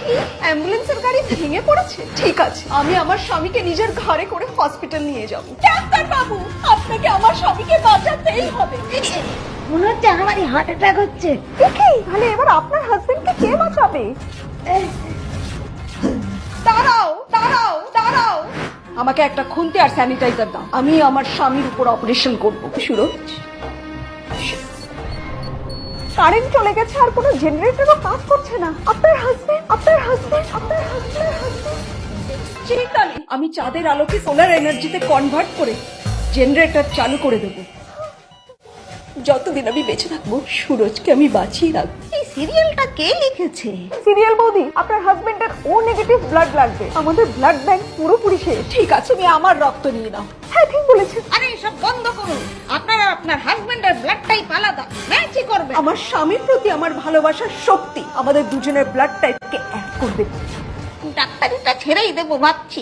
কি অ্যাম্বুলেন্সের গাড়ি ভেঙে পড়েছে? ঠিক আছে, আমি আমার স্বামীকে নিজের ঘরে করে হসপিটাল নিয়ে যাব। ডাক্তার বাবু, আপনাকে আমার স্বামীকে বাঁচাতেই হবে। মনে হচ্ছে আমারই হার্ট অ্যাটাক হচ্ছে। দেখি তাহলে এবার আপনার হাজবেন্ডকে কে বাঁচাবে? দাঁড়াও দাঁড়াও দাঁড়াও, আমাকে একটা খুন্তি আর স্যানিটাইজার দাও। আমি আমার স্বামীর উপর অপারেশন করব। সুরজ, কারেন্ট চলে গেছে আর কোনো জেনারেটরও কাজ করছে না। আপনার হাজবেন্ড চিন্তা নেই, আমি চাঁদের আলোকে সোলার এনার্জিতে কনভার্ট করে জেনারেটর চালু করে দেবো। যতদিন আমি বেঁচে থাকবো সুরজকে আমি বাঁচিয়ে রাখবো। এই সিরিয়ালটা কে লিখেছে? সিরিয়াল বৌদি, আপনার হাজবেন্ডের ও নেগেটিভ ব্লাড লাগবে। আমাদের ব্লাড ব্যাংক পুরোপুরি শেষ। ঠিক আছে, তুমি আমার রক্ত নিয়ে নাও। হ্যাঁ ঠিক বলেছেন। আরে এসব বন্ধ করুন, আপনারা আপনার হাজবেন্ডের ব্লাড টাইপ আলাদা, ম্যাচই করবে। আমার স্বামীর প্রতি আমার ভালোবাসার শক্তি আমাদের দুজনের ব্লাড টাইপকে এক করবে। ডাক্তারিটা ছেড়েই দেবো ভাবছি।